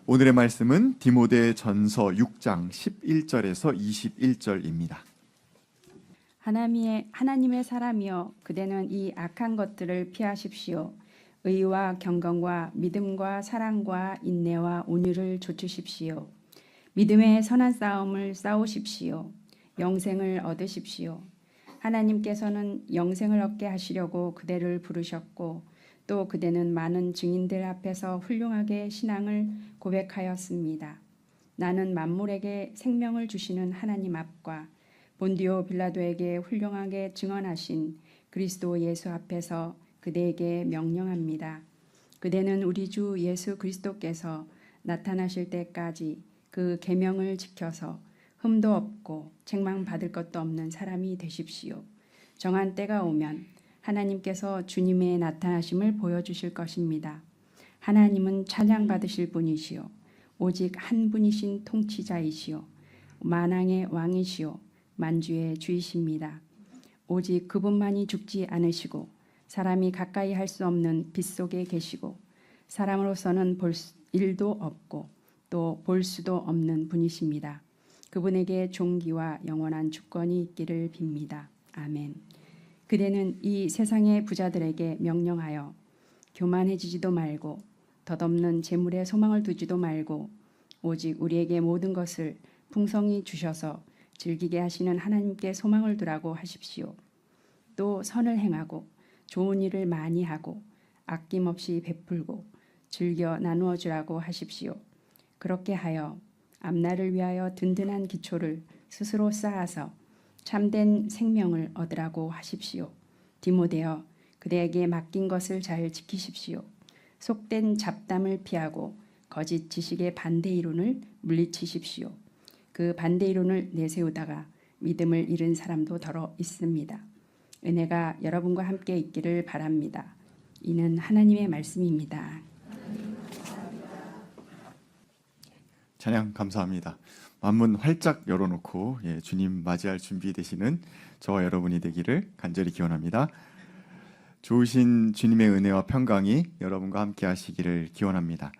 오늘의 말씀은 디모데전서 6장 11절에서 21절입니다. 하나님의 사람이여, 그대는 이 악한 것들을 피하십시오. 의와 경건과 믿음과 사랑과 인내와 온유를 좇으십시오. 믿음의 선한 싸움을 싸우십시오. 영생을 얻으십시오. 하나님께서는 영생을 얻게 하시려고 그대를 부르셨고, 또 그대는 많은 증인들 앞에서 훌륭하게 신앙을 고백하였습니다. 나는 만물에게 생명을 주시는 하나님 앞과 본디오 빌라도에게 훌륭하게 증언하신 그리스도 예수 앞에서 그대에게 명령합니다. 그대는 우리 주 예수 그리스도께서 나타나실 때까지 그 계명을 지켜서 흠도 없고 책망받을 것도 없는 사람이 되십시오. 정한 때가 오면 하나님께서 주님의 나타나심을 보여주실 것입니다. 하나님은 찬양받으실 분이시오. 오직 한 분이신 통치자이시오. 만왕의 왕이시오. 만주의 주이십니다. 오직 그분만이 죽지 않으시고 사람이 가까이 할 수 없는 빛 속에 계시고 사람으로서는 볼 일도 없고 또 볼 수도 없는 분이십니다. 그분에게 존귀와 영원한 주권이 있기를 빕니다. 아멘. 그대는 이 세상의 부자들에게 명령하여 교만해지지도 말고 덧없는 재물에 소망을 두지도 말고 오직 우리에게 모든 것을 풍성히 주셔서 즐기게 하시는 하나님께 소망을 두라고 하십시오. 또 선을 행하고 좋은 일을 많이 하고 아낌없이 베풀고 즐겨 나누어 주라고 하십시오. 그렇게 하여 앞날을 위하여 든든한 기초를 스스로 쌓아서 참된 생명을 얻으라고 하십시오. 디모데여, 그대에게 맡긴 것을 잘 지키십시오. 속된 잡담을 피하고 거짓 지식의 반대 이론을 물리치십시오. 그 반대 이론을 내세우다가 믿음을 잃은 사람도 더러 있습니다. 은혜가 여러분과 함께 있기를 바랍니다. 이는 하나님의 말씀입니다. 찬양 감사합니다. 만문 활짝 열어놓고 주님 맞이할 준비되시는 저와 여러분이 되기를 간절히 기원합니다. 좋으신 주님의 은혜와 평강이 여러분과 함께 하시기를 기원합니다.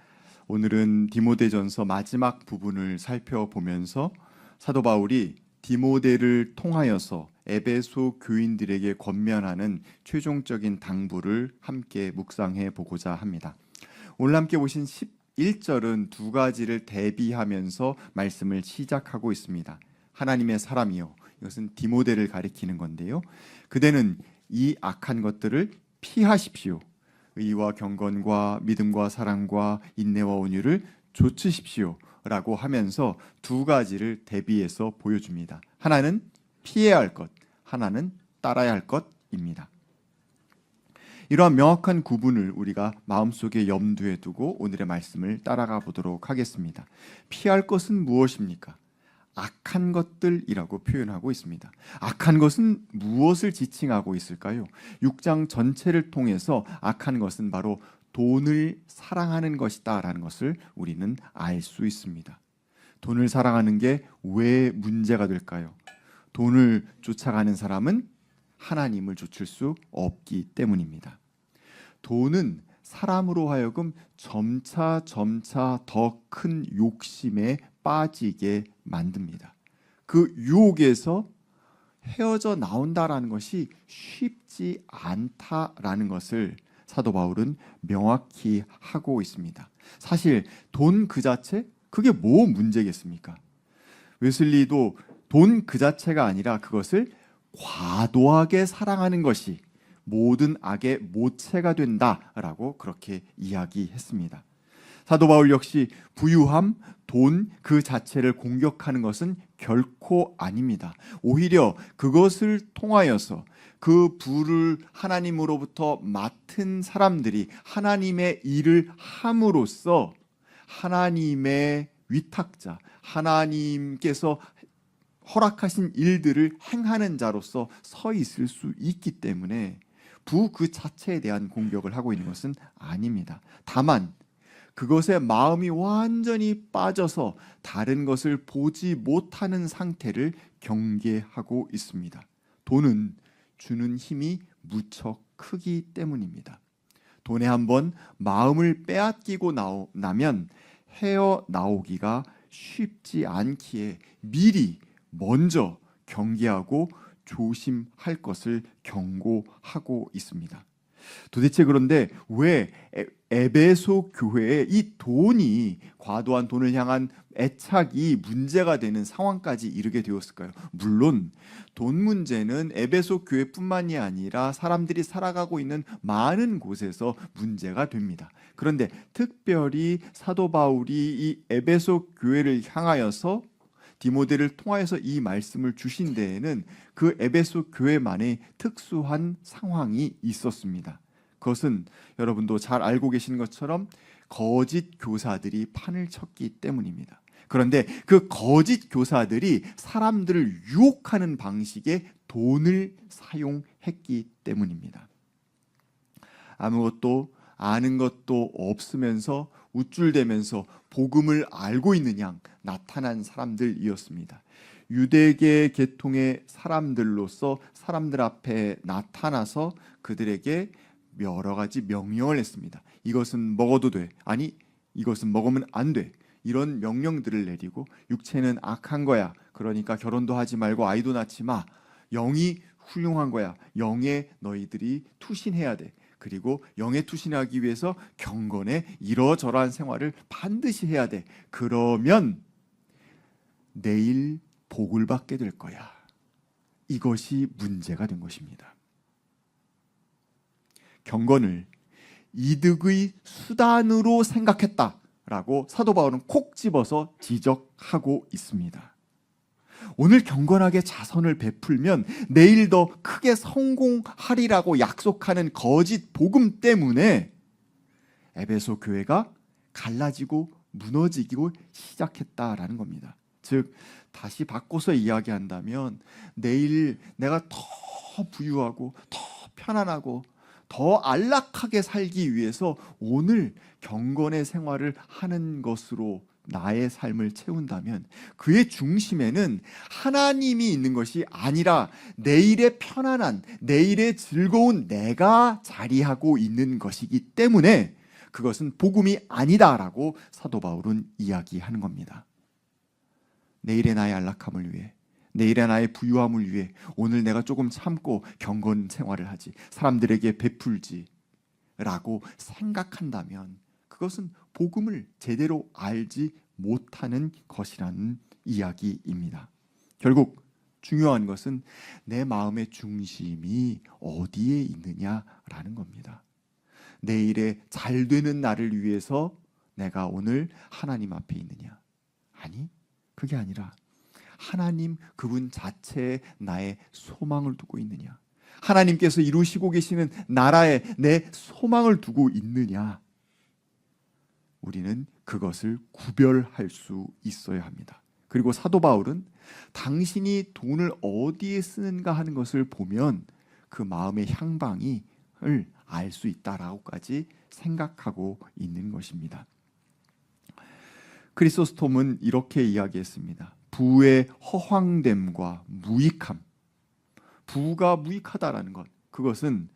오늘은 디모데전서 마지막 부분을 살펴보면서 사도 바울이 디모데를 통하여서 에베소 교인들에게 권면하는 최종적인 당부를 함께 묵상해 보고자 합니다. 오늘 함께 보신 11절은 두 가지를 대비하면서 말씀을 시작하고 있습니다. 하나님의 사람이요, 이것은 디모데를 가리키는 건데요. 그대는 이 악한 것들을 피하십시오. 의와 경건과 믿음과 사랑과 인내와 온유를 좇으십시오 라고 하면서 두 가지를 대비해서 보여줍니다. 하나는 피해야 할 것, 하나는 따라야 할 것입니다. 이러한 명확한 구분을 우리가 마음속에 염두에 두고 오늘의 말씀을 따라가 보도록 하겠습니다. 피할 것은 무엇입니까? 악한 것들이라고 표현하고 있습니다. 악한 것은 무엇을 지칭하고 있을까요? 6장 전체를 통해서 악한 것은 바로 돈을 사랑하는 것이다 라는 것을 우리는 알 수 있습니다. 돈을 사랑하는 게 왜 문제가 될까요? 돈을 쫓아가는 사람은 하나님을 좇을 수 없기 때문입니다. 돈은 사람으로 하여금 점차 더 큰 욕심에 빠지게 만듭니다. 그 유혹에서 헤어져 나온다라는 것이 쉽지 않다라는 것을 사도 바울은 명확히 하고 있습니다. 사실 돈 그 자체, 그게 뭐 문제겠습니까? 웨슬리도 돈 그 자체가 아니라 그것을 과도하게 사랑하는 것이 모든 악의 모체가 된다라고 그렇게 이야기했습니다. 사도 바울 역시 부유함, 돈 그 자체를 공격하는 것은 결코 아닙니다. 오히려 그것을 통하여서 그 부를 하나님으로부터 맡은 사람들이 하나님의 일을 함으로써 하나님의 위탁자, 하나님께서 허락하신 일들을 행하는 자로서 서 있을 수 있기 때문에 부 그 자체에 대한 공격을 하고 있는 것은 아닙니다. 다만 그것에 마음이 완전히 빠져서 다른 것을 보지 못하는 상태를 경계하고 있습니다. 돈은 주는 힘이 무척 크기 때문입니다. 돈에 한번 마음을 빼앗기고 나면 헤어나오기가 쉽지 않기에 미리 먼저 경계하고 조심할 것을 경고하고 있습니다. 도대체 그런데 왜 에베소 교회에 이 돈이, 과도한 돈을 향한 애착이 문제가 되는 상황까지 이르게 되었을까요? 물론 돈 문제는 에베소 교회뿐만이 아니라 사람들이 살아가고 있는 많은 곳에서 문제가 됩니다. 그런데 특별히 사도 바울이 이 에베소 교회를 향하여서 디모데를 통하여서 이 말씀을 주신 데에는 그 에베소 교회만의 특수한 상황이 있었습니다. 그것은 여러분도 잘 알고 계신 것처럼 거짓 교사들이 판을 쳤기 때문입니다. 그런데 그 거짓 교사들이 사람들을 유혹하는 방식의 돈을 사용했기 때문입니다. 아무것도 아는 것도 없으면서 우쭐대면서 복음을 알고 있는 양 나타난 사람들이었습니다. 유대계 계통의 사람들로서 사람들 앞에 나타나서 그들에게 여러 가지 명령을 했습니다. 이것은 먹어도 돼. 아니, 이것은 먹으면 안 돼. 이런 명령들을 내리고, 육체는 악한 거야. 그러니까 결혼도 하지 말고 아이도 낳지 마. 영이 훌륭한 거야. 영에 너희들이 투신해야 돼. 그리고 영에 투신하기 위해서 경건에 이러저러한 생활을 반드시 해야 돼. 그러면 내일 복을 받게 될 거야. 이것이 문제가 된 것입니다. 경건을 이득의 수단으로 생각했다라고 사도 바울은 콕 집어서 지적하고 있습니다. 오늘 경건하게 자선을 베풀면 내일 더 크게 성공하리라고 약속하는 거짓 복음 때문에 에베소 교회가 갈라지고 무너지고 시작했다라는 겁니다. 즉 다시 바꿔서 이야기한다면 내일 내가 더 부유하고 더 편안하고 더 안락하게 살기 위해서 오늘 경건의 생활을 하는 것으로 나의 삶을 채운다면 그의 중심에는 하나님이 있는 것이 아니라 내일의 편안한, 내일의 즐거운 내가 자리하고 있는 것이기 때문에 그것은 복음이 아니다라고 사도 바울은 이야기하는 겁니다. 내일의 나의 안락함을 위해, 내일의 나의 부유함을 위해 오늘 내가 조금 참고 경건 생활을 하지, 사람들에게 베풀지 라고 생각한다면 그것은 복음을 제대로 알지 못하는 것이라는 이야기입니다. 결국 중요한 것은 내 마음의 중심이 어디에 있느냐라는 겁니다. 내일의 잘 되는 날을 위해서 내가 오늘 하나님 앞에 있느냐? 아니, 그게 아니라 하나님 그분 자체에 나의 소망을 두고 있느냐? 하나님께서 이루시고 계시는 나라에 내 소망을 두고 있느냐? 우리는 그것을 구별할 수 있어야 합니다. 그리고 사도 바울은 당신이 돈을 어디에 쓰는가 하는 것을 보면 그 마음의 향방을 알 수 있다라고까지 생각하고 있는 것입니다. 크리소스톰은 이렇게 이야기했습니다. 부의 허황됨과 무익함. 부가 무익하다라는 것. 그것은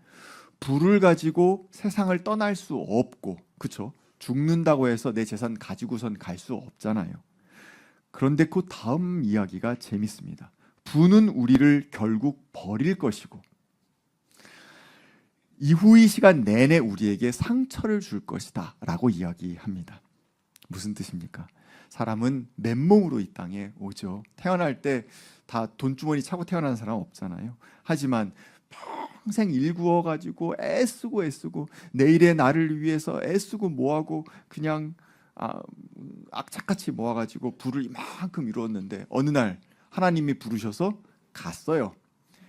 부를 가지고 세상을 떠날 수 없고, 그렇죠? 죽는다고 해서 내 재산 가지고선 갈 수 없잖아요. 그런데 그 다음 이야기가 재밌습니다. 부는 우리를 결국 버릴 것이고 이후의 시간 내내 우리에게 상처를 줄 것이다 라고 이야기합니다. 무슨 뜻입니까? 사람은 맨몸으로 이 땅에 오죠. 태어날 때 다 돈주머니 차고 태어나는 사람 없잖아요. 하지만 평생 일구어가지고 애쓰고 내일의 나를 위해서 애쓰고 뭐하고 그냥 악착같이 모아가지고 부를 이만큼 이루었는데 어느 날 하나님이 부르셔서 갔어요.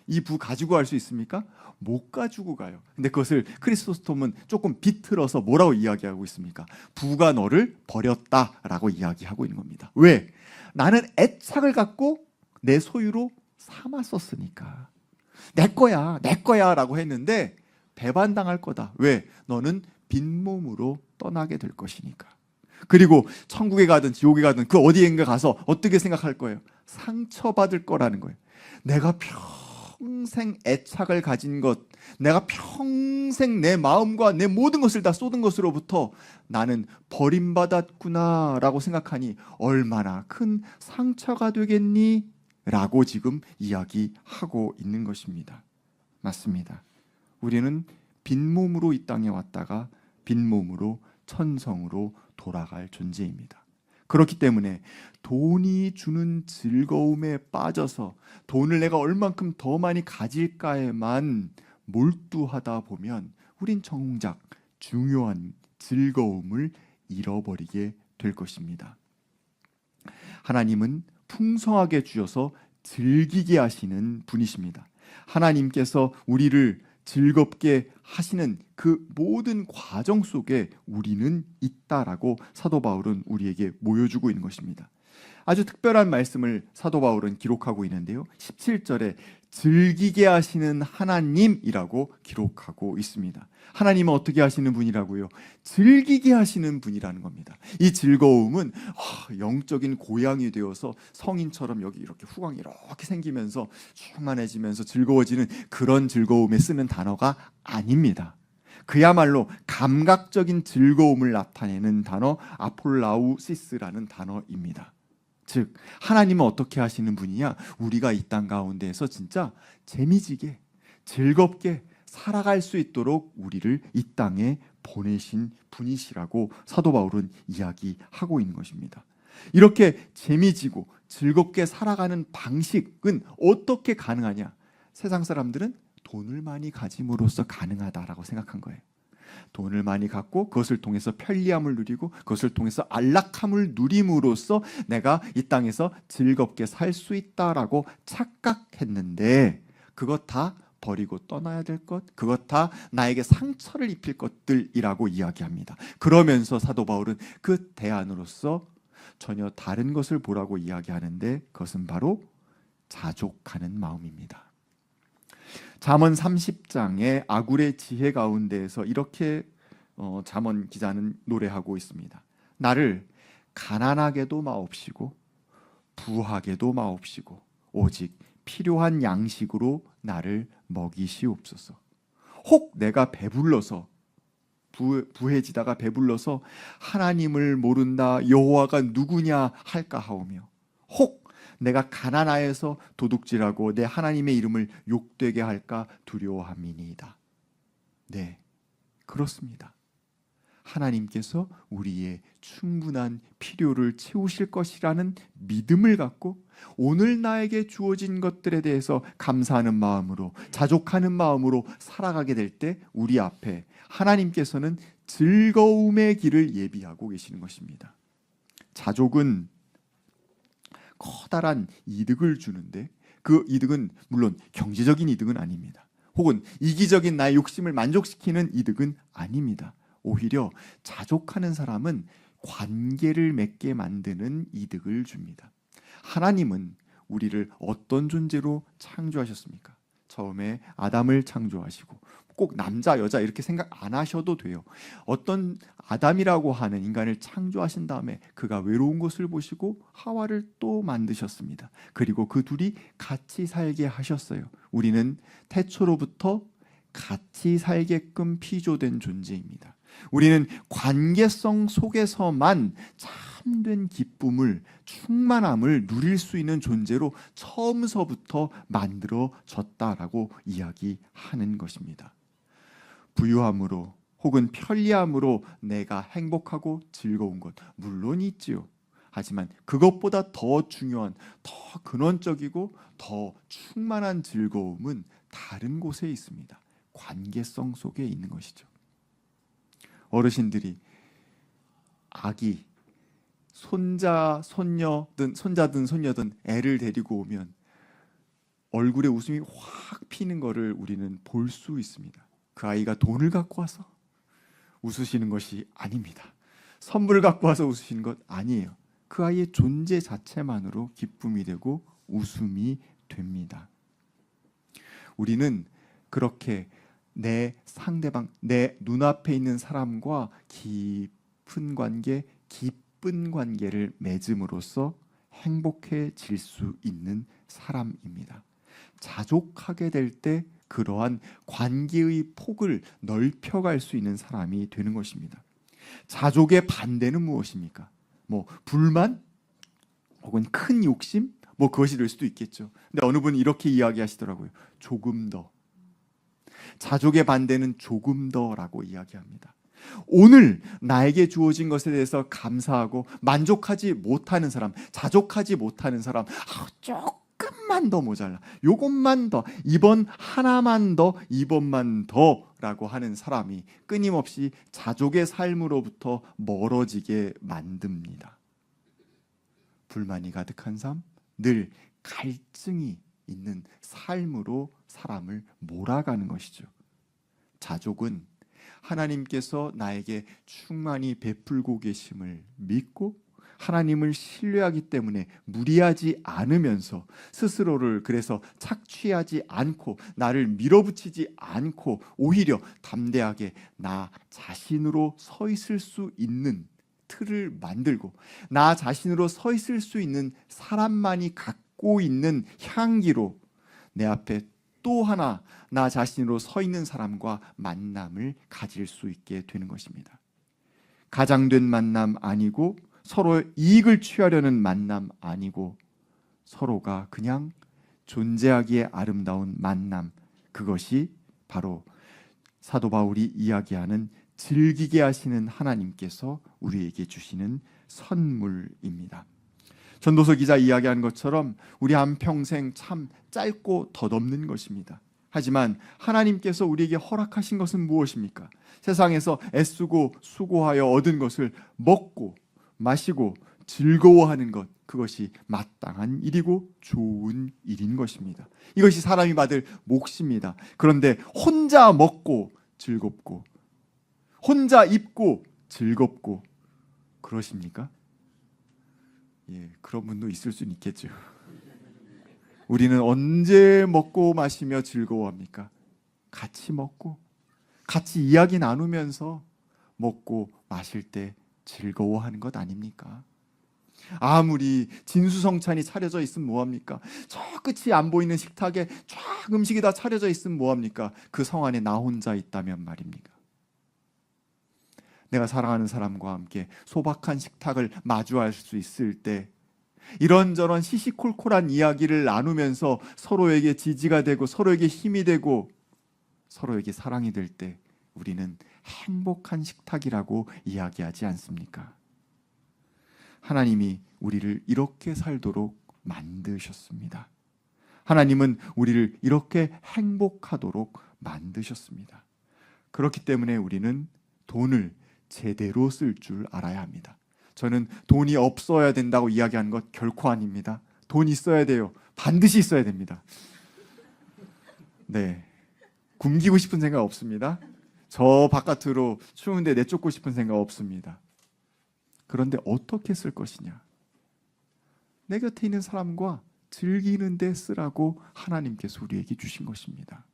이 부 가지고 갈 수 있습니까? 못 가지고 가요. 근데 그것을 크리소스톰은 조금 비틀어서 뭐라고 이야기하고 있습니까? 부가 너를 버렸다라고 이야기하고 있는 겁니다. 왜? 나는 애착을 갖고 내 소유로 삼았었으니까. 내 거야 라고 했는데 배반당할 거다. 왜? 너는 빈몸으로 떠나게 될 것이니까. 그리고 천국에 가든 지옥에 가든 그 어디엔가 가서 어떻게 생각할 거예요? 상처받을 거라는 거예요. 내가 평생 애착을 가진 것, 내가 평생 내 마음과 내 모든 것을 다 쏟은 것으로부터 나는 버림받았구나라고 생각하니 얼마나 큰 상처가 되겠니? 라고 지금 이야기하고 있는 것입니다. 맞습니다. 우리는 빈몸으로 이 땅에 왔다가 빈몸으로 천성으로 돌아갈 존재입니다. 그렇기 때문에 돈이 주는 즐거움에 빠져서 돈을 내가 얼만큼 더 많이 가질까에만 몰두하다 보면 우린 정작 중요한 즐거움을 잃어버리게 될 것입니다. 하나님은 풍성하게 주셔서 즐기게 하시는 분이십니다. 하나님께서 우리를 즐겁게 하시는 그 모든 과정 속에 우리는 있다라고 사도 바울은 우리에게 보여주고 있는 것입니다. 아주 특별한 말씀을 사도 바울은 기록하고 있는데요. 17절에 즐기게 하시는 하나님이라고 기록하고 있습니다. 하나님은 어떻게 하시는 분이라고요? 즐기게 하시는 분이라는 겁니다. 이 즐거움은 영적인 고향이 되어서 성인처럼 여기 이렇게 후광이 이렇게 생기면서 충만해지면서 즐거워지는 그런 즐거움에 쓰는 단어가 아닙니다. 그야말로 감각적인 즐거움을 나타내는 단어 아폴라우시스라는 단어입니다. 즉 하나님은 어떻게 하시는 분이냐? 우리가 이 땅 가운데에서 진짜 재미지게 즐겁게 살아갈 수 있도록 우리를 이 땅에 보내신 분이시라고 사도 바울은 이야기하고 있는 것입니다. 이렇게 재미지고 즐겁게 살아가는 방식은 어떻게 가능하냐? 세상 사람들은 돈을 많이 가짐으로써 가능하다라고 생각한 거예요. 돈을 많이 갖고 그것을 통해서 편리함을 누리고 그것을 통해서 안락함을 누림으로써 내가 이 땅에서 즐겁게 살 수 있다라고 착각했는데 그것 다 버리고 떠나야 될 것, 그것 다 나에게 상처를 입힐 것들이라고 이야기합니다. 그러면서 사도 바울은 그 대안으로서 전혀 다른 것을 보라고 이야기하는데 그것은 바로 자족하는 마음입니다. 잠언 30장의 아굴의 지혜 가운데에서 이렇게 잠언 기자는 노래하고 있습니다. 나를 가난하게도 마옵시고 부하게도 마옵시고 오직 필요한 양식으로 나를 먹이시옵소서. 혹 내가 배불러서 부해지다가 배불러서 하나님을 모른다 여호와가 누구냐 할까 하오며 혹 내가 가난하여서 도둑질하고 내 하나님의 이름을 욕되게 할까 두려워함이니이다. 네, 그렇습니다. 하나님께서 우리의 충분한 필요를 채우실 것이라는 믿음을 갖고 오늘 나에게 주어진 것들에 대해서 감사하는 마음으로 자족하는 마음으로 살아가게 될 때 우리 앞에 하나님께서는 즐거움의 길을 예비하고 계시는 것입니다. 자족은 커다란 이득을 주는데 그 이득은 물론 경제적인 이득은 아닙니다. 혹은 이기적인 나의 욕심을 만족시키는 이득은 아닙니다. 오히려 자족하는 사람은 관계를 맺게 만드는 이득을 줍니다. 하나님은 우리를 어떤 존재로 창조하셨습니까? 처음에 아담을 창조하시고 꼭 남자 여자 이렇게 생각 안 하셔도 돼요. 어떤 아담이라고 하는 인간을 창조하신 다음에 그가 외로운 것을 보시고 하와를 또 만드셨습니다. 그리고 그 둘이 같이 살게 하셨어요. 우리는 태초로부터 같이 살게끔 피조된 존재입니다. 우리는 관계성 속에서만 참된 기쁨을, 충만함을 누릴 수 있는 존재로 처음서부터 만들어졌다라고 이야기하는 것입니다. 부유함으로 혹은 편리함으로 내가 행복하고 즐거운 것 물론 있지요. 하지만 그것보다 더 중요한, 더 근원적이고 더 충만한 즐거움은 다른 곳에 있습니다. 관계성 속에 있는 것이죠. 어르신들이 아기, 손자든 손녀든 애를 데리고 오면 얼굴에 웃음이 확 피는 것을 우리는 볼 수 있습니다. 그 아이가 돈을 갖고 와서 웃으시는 것이 아닙니다. 선물을 갖고 와서 웃으시는 것 아니에요. 그 아이의 존재 자체만으로 기쁨이 되고 웃음이 됩니다. 우리는 그렇게 내 상대방, 내 눈앞에 있는 사람과 깊은 관계, 기쁜 관계를 맺음으로써 행복해질 수 있는 사람입니다. 자족하게 될 때 그러한 관계의 폭을 넓혀갈 수 있는 사람이 되는 것입니다. 자족의 반대는 무엇입니까? 뭐 불만 혹은 큰 욕심, 뭐 그것이 될 수도 있겠죠. 근데 어느 분이 이렇게 이야기하시더라고요. 조금 더. 자족의 반대는 조금 더라고 이야기합니다. 오늘 나에게 주어진 것에 대해서 감사하고 만족하지 못하는 사람, 자족하지 못하는 사람, 조금만 더 모자라, 요것만 더, 이번 하나만 더, 이번만 더라고 하는 사람이 끊임없이 자족의 삶으로부터 멀어지게 만듭니다. 불만이 가득한 삶, 늘 갈증이 있는 삶으로 사람을 몰아가는 것이죠. 자족은 하나님께서 나에게 충만히 베풀고 계심을 믿고 하나님을 신뢰하기 때문에 무리하지 않으면서 스스로를 그래서 착취하지 않고 나를 밀어붙이지 않고 오히려 담대하게 나 자신으로 서 있을 수 있는 틀을 만들고 나 자신으로 서 있을 수 있는 사람만이 갖고 있는 향기로 내 앞에 또 하나 나 자신으로 서 있는 사람과 만남을 가질 수 있게 되는 것입니다. 가장된 만남 아니고 서로 이익을 취하려는 만남 아니고 서로가 그냥 존재하기에 아름다운 만남, 그것이 바로 사도 바울이 이야기하는 즐기게 하시는 하나님께서 우리에게 주시는 선물입니다. 전도서 기자 이야기한 것처럼 우리 한평생 참 짧고 덧없는 것입니다. 하지만 하나님께서 우리에게 허락하신 것은 무엇입니까? 세상에서 애쓰고 수고하여 얻은 것을 먹고 마시고 즐거워하는 것, 그것이 마땅한 일이고 좋은 일인 것입니다. 이것이 사람이 받을 몫입니다. 그런데 혼자 먹고 즐겁고 혼자 입고 즐겁고 그러십니까? 예, 그런 분도 있을 수는 있겠죠. 우리는 언제 먹고 마시며 즐거워합니까? 같이 먹고 같이 이야기 나누면서 먹고 마실 때 즐거워하는 것 아닙니까? 아무리 진수성찬이 차려져 있으면 뭐합니까? 저 끝이 안 보이는 식탁에 쫙 음식이 다 차려져 있으면 뭐합니까? 그 성 안에 나 혼자 있다면 말입니까? 내가 사랑하는 사람과 함께 소박한 식탁을 마주할 수 있을 때 이런저런 시시콜콜한 이야기를 나누면서 서로에게 지지가 되고 서로에게 힘이 되고 서로에게 사랑이 될 때 우리는 행복한 식탁이라고 이야기하지 않습니까? 하나님이 우리를 이렇게 살도록 만드셨습니다. 하나님은 우리를 이렇게 행복하도록 만드셨습니다. 그렇기 때문에 우리는 돈을 제대로 쓸 줄 알아야 합니다. 저는 돈이 없어야 된다고 이야기하는 것 결코 아닙니다. 돈 있어야 돼요. 반드시 있어야 됩니다. 네, 굶기고 싶은 생각 없습니다. 저 바깥으로 추운데 내쫓고 싶은 생각 없습니다. 그런데 어떻게 쓸 것이냐? 내 곁에 있는 사람과 즐기는 데 쓰라고 하나님께서 우리에게 주신 것입니다.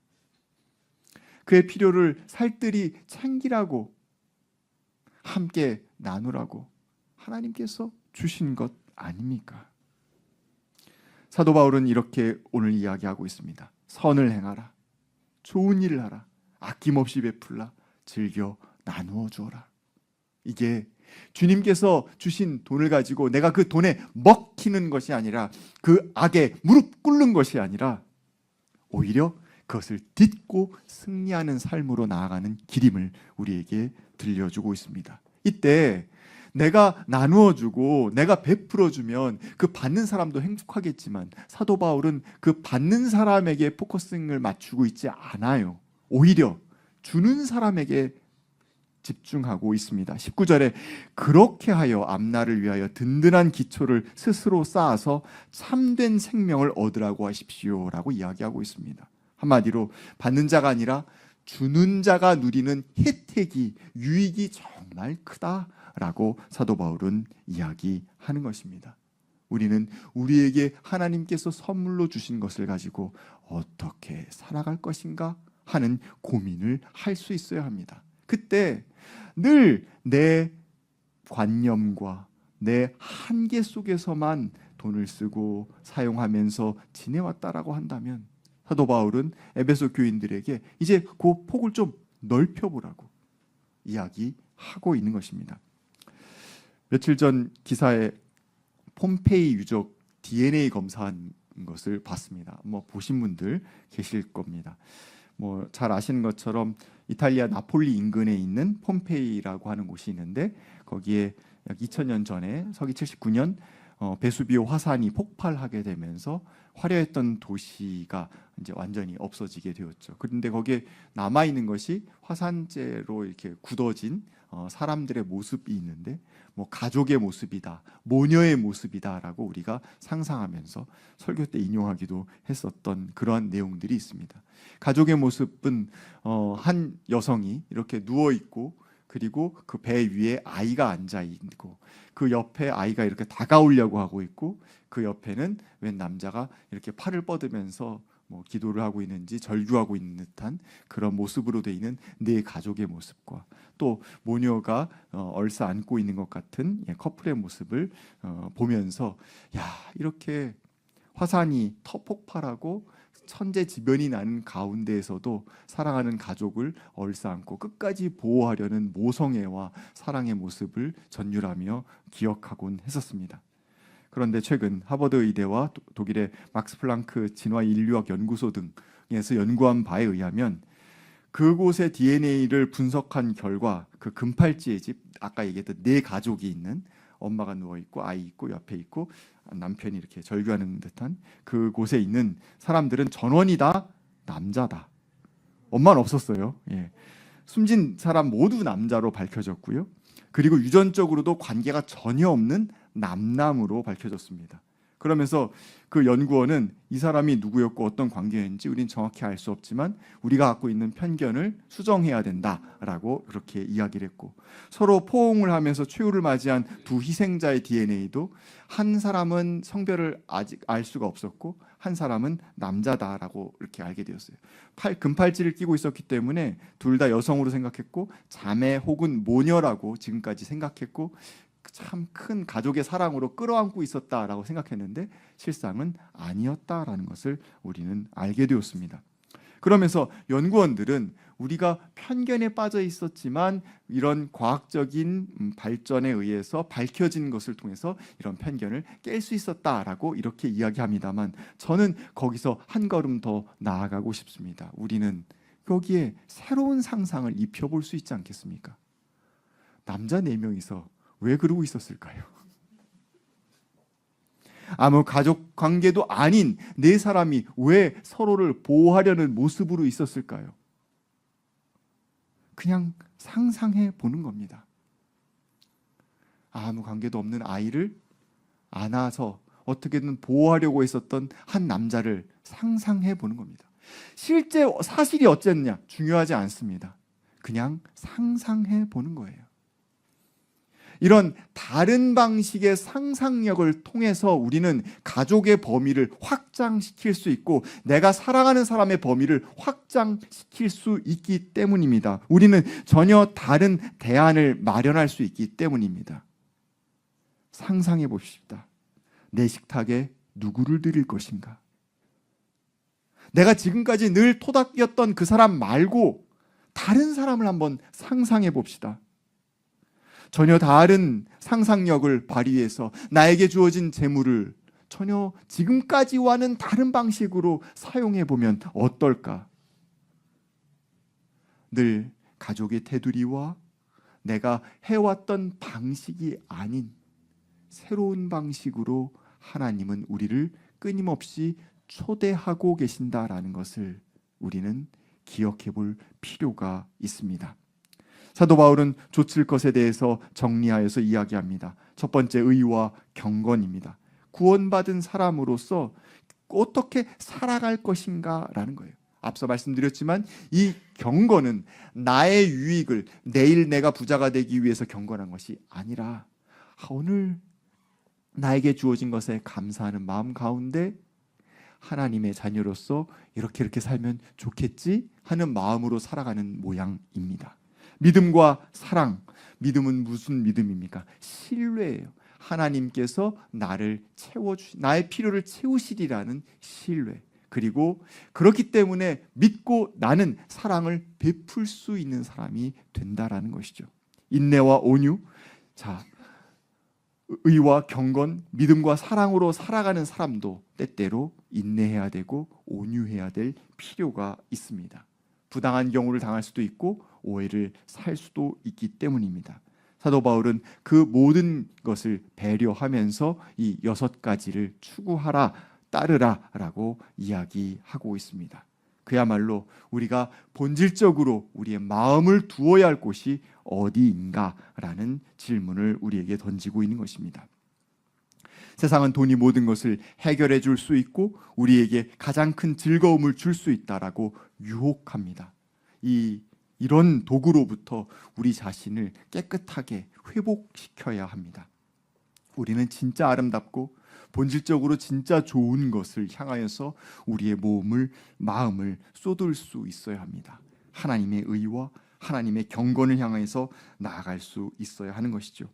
그의 필요를 살뜰히 챙기라고, 함께 나누라고 하나님께서 주신 것 아닙니까? 사도 바울은 이렇게 오늘 이야기하고 있습니다. 선을 행하라, 좋은 일을 하라, 아낌없이 베풀라, 즐겨 나누어 주어라. 이게 주님께서 주신 돈을 가지고 내가 그 돈에 먹히는 것이 아니라 그 악에 무릎 꿇는 것이 아니라 오히려 그것을 딛고 승리하는 삶으로 나아가는 길임을 우리에게 들려주고 있습니다. 이때 내가 나누어주고 내가 베풀어주면 그 받는 사람도 행복하겠지만 사도 바울은 그 받는 사람에게 포커싱을 맞추고 있지 않아요. 오히려 주는 사람에게 집중하고 있습니다. 19절에 그렇게 하여 앞날을 위하여 든든한 기초를 스스로 쌓아서 참된 생명을 얻으라고 하십시오라고 이야기하고 있습니다. 한마디로 받는 자가 아니라 주는 자가 누리는 혜택이, 유익이 정말 크다라고 사도 바울은 이야기하는 것입니다. 우리는 우리에게 하나님께서 선물로 주신 것을 가지고 어떻게 살아갈 것인가 하는 고민을 할 수 있어야 합니다. 그때 늘 내 관념과 내 한계 속에서만 돈을 쓰고 사용하면서 지내왔다라고 한다면 사도 바울은 에베소 교인들에게 이제 그 폭을 좀 넓혀보라고 이야기하고 있는 것입니다. 며칠 전 기사에 폼페이 유적 DNA 검사한 것을 봤습니다. 보신 분들 계실 겁니다. 잘 아시는 것처럼 이탈리아 나폴리 인근에 있는 폼페이라고 하는 곳이 있는데 거기에 약 2000년 전에 서기 79년 베수비오 화산이 폭발하게 되면서 화려했던 도시가 이제 완전히 없어지게 되었죠. 그런데 거기에 남아 있는 것이 화산재로 이렇게 굳어진 사람들의 모습이 있는데 가족의 모습이다, 모녀의 모습이다라고 우리가 상상하면서 설교 때 인용하기도 했었던 그러한 내용들이 있습니다. 가족의 모습은 한 여성이 이렇게 누워 있고 그리고 그 배 위에 아이가 앉아 있고 그 옆에 아이가 이렇게 다가오려고 하고 있고 그 옆에는 웬 남자가 이렇게 팔을 뻗으면서 기도를 하고 있는지 절규하고 있는 듯한 그런 모습으로 돼 있는 네 가족의 모습과 또 모녀가 얼싸안고 있는 것 같은 커플의 모습을 보면서 야, 이렇게 화산이 터폭발하고 천재지변이 나는 가운데에서도 사랑하는 가족을 얼싸안고 끝까지 보호하려는 모성애와 사랑의 모습을 전율하며 기억하곤 했었습니다. 그런데 최근 하버드 의대와 독일의 막스 플랑크 진화 인류학 연구소 등에서 연구한 바에 의하면 그곳의 DNA를 분석한 결과 그 금팔찌의 집, 아까 얘기했던 네 가족이 있는 엄마가 누워 있고 아이 있고 옆에 있고 남편이 이렇게 절규하는 듯한 그곳에 있는 사람들은 전원이 다 남자다. 엄마는 없었어요. 숨진 사람 모두 남자로 밝혀졌고요. 그리고 유전적으로도 관계가 전혀 없는 남남으로 밝혀졌습니다. 그러면서 그 연구원은 이 사람이 누구였고 어떤 관계였는지 우린 정확히 알 수 없지만 우리가 갖고 있는 편견을 수정해야 된다라고 그렇게 이야기를 했고 서로 포옹을 하면서 최후를 맞이한 두 희생자의 DNA도 한 사람은 성별을 아직 알 수가 없었고 한 사람은 남자다라고 이렇게 알게 되었어요. 금팔찌를 끼고 있었기 때문에 둘 다 여성으로 생각했고 자매 혹은 모녀라고 지금까지 생각했고 참 큰 가족의 사랑으로 끌어안고 있었다라고 생각했는데 실상은 아니었다라는 것을 우리는 알게 되었습니다. 그러면서 연구원들은 우리가 편견에 빠져 있었지만 이런 과학적인 발전에 의해서 밝혀진 것을 통해서 이런 편견을 깰 수 있었다라고 이렇게 이야기합니다만 저는 거기서 한 걸음 더 나아가고 싶습니다. 우리는 거기에 새로운 상상을 입혀볼 수 있지 않겠습니까? 남자 4명이서 왜 그러고 있었을까요? 아무 가족 관계도 아닌 네 사람이 왜 서로를 보호하려는 모습으로 있었을까요? 그냥 상상해 보는 겁니다. 아무 관계도 없는 아이를 안아서 어떻게든 보호하려고 했었던 한 남자를 상상해 보는 겁니다. 실제 사실이 어쨌느냐 중요하지 않습니다. 그냥 상상해 보는 거예요. 이런 다른 방식의 상상력을 통해서 우리는 가족의 범위를 확장시킬 수 있고 내가 사랑하는 사람의 범위를 확장시킬 수 있기 때문입니다. 우리는 전혀 다른 대안을 마련할 수 있기 때문입니다. 상상해 봅시다. 내 식탁에 누구를 드릴 것인가? 내가 지금까지 늘 토닥였던 그 사람 말고 다른 사람을 한번 상상해 봅시다. 전혀 다른 상상력을 발휘해서 나에게 주어진 재물을 전혀 지금까지와는 다른 방식으로 사용해 보면 어떨까? 늘 가족의 테두리와 내가 해왔던 방식이 아닌 새로운 방식으로 하나님은 우리를 끊임없이 초대하고 계신다라는 것을 우리는 기억해 볼 필요가 있습니다. 사도 바울은 좇을 것에 대해서 정리하여서 이야기합니다. 첫 번째 의와 경건입니다. 구원받은 사람으로서 어떻게 살아갈 것인가라는 거예요. 앞서 말씀드렸지만 이 경건은 나의 유익을 내일 내가 부자가 되기 위해서 경건한 것이 아니라 오늘 나에게 주어진 것에 감사하는 마음 가운데 하나님의 자녀로서 이렇게 살면 좋겠지 하는 마음으로 살아가는 모양입니다. 믿음과 사랑, 믿음은 무슨 믿음입니까? 신뢰예요. 하나님께서 나의 필요를 채우시리라는 신뢰. 그리고 그렇기 때문에 믿고 나는 사랑을 베풀 수 있는 사람이 된다라는 것이죠. 인내와 온유, 자, 의와 경건, 믿음과 사랑으로 살아가는 사람도 때때로 인내해야 되고 온유해야 될 필요가 있습니다. 부당한 경우를 당할 수도 있고 오해를 살 수도 있기 때문입니다. 사도 바울은 그 모든 것을 배려하면서 이 6가지를 추구하라, 따르라라고 이야기하고 있습니다. 그야말로 우리가 본질적으로 우리의 마음을 두어야 할 곳이 어디인가라는 질문을 우리에게 던지고 있는 것입니다. 세상은 돈이 모든 것을 해결해 줄 수 있고 우리에게 가장 큰 즐거움을 줄 수 있다라고 유혹합니다. 이런 도구로부터 우리 자신을 깨끗하게 회복시켜야 합니다. 우리는 진짜 아름답고 본질적으로 진짜 좋은 것을 향하여서 우리의 마음을 쏟을 수 있어야 합니다. 하나님의 의와 하나님의 경건을 향해서 나아갈 수 있어야 하는 것이죠.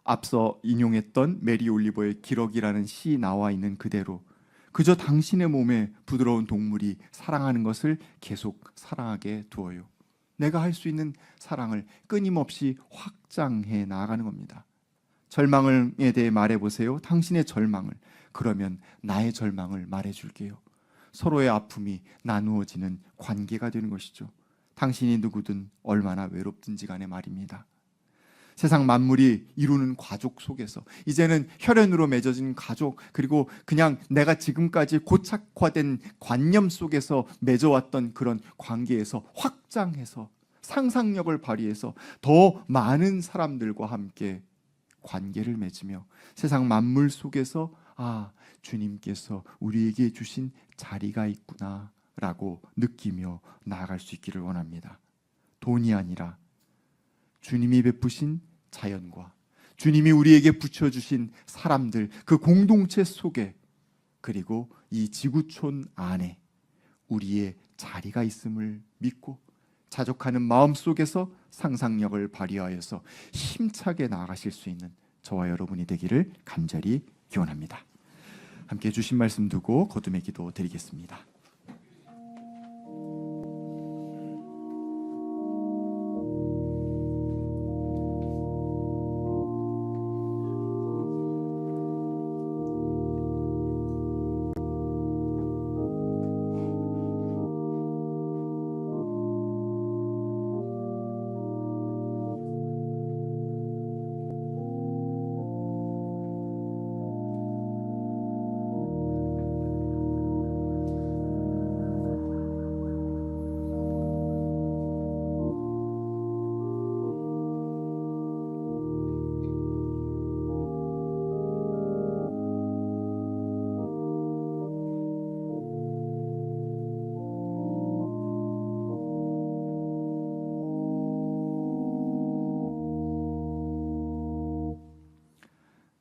앞서 인용했던 메리 올리버의 기러기라는 시 나와 있는 그대로 그저 당신의 몸에 부드러운 동물이 사랑하는 것을 계속 사랑하게 두어요. 내가 할 수 있는 사랑을 끊임없이 확장해 나아가는 겁니다. 절망에 대해 말해보세요. 당신의 절망을. 그러면 나의 절망을 말해줄게요. 서로의 아픔이 나누어지는 관계가 되는 것이죠. 당신이 누구든 얼마나 외롭든지 간에 말입니다. 세상 만물이 이루는 가족 속에서 이제는 혈연으로 맺어진 가족, 그리고 그냥 내가 지금까지 고착화된 관념 속에서 맺어왔던 그런 관계에서 확장해서 상상력을 발휘해서 더 많은 사람들과 함께 관계를 맺으며 세상 만물 속에서 주님께서 우리에게 주신 자리가 있구나 라고 느끼며 나아갈 수 있기를 원합니다. 돈이 아니라 주님이 베푸신 자연과 주님이 우리에게 붙여주신 사람들, 그 공동체 속에, 그리고 이 지구촌 안에 우리의 자리가 있음을 믿고 자족하는 마음 속에서 상상력을 발휘하여서 힘차게 나아가실 수 있는 저와 여러분이 되기를 간절히 기원합니다. 함께 주신 말씀 두고 거듭의 기도 드리겠습니다.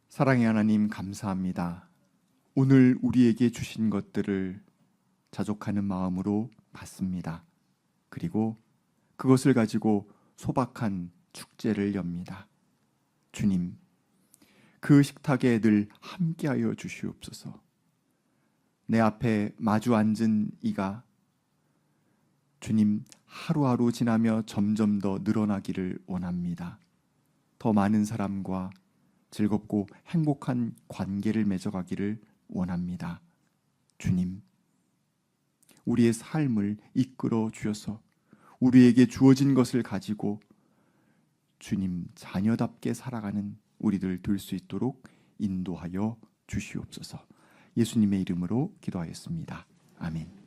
사랑의 하나님, 감사합니다. 오늘 우리에게 주신 것들을 자족하는 마음으로 받습니다. 그리고 그것을 가지고 소박한 축제를 엽니다. 주님, 그 식탁에 늘 함께하여 주시옵소서. 내 앞에 마주 앉은 이가 주님, 하루하루 지나며 점점 더 늘어나기를 원합니다. 더 많은 사람과 즐겁고 행복한 관계를 맺어가기를 원합니다. 주님, 우리의 삶을 이끌어 주셔서 우리에게 주어진 것을 가지고 주님 자녀답게 살아가는 우리들 될 수 있도록 인도하여 주시옵소서. 예수님의 이름으로 기도하였습니다. 아멘.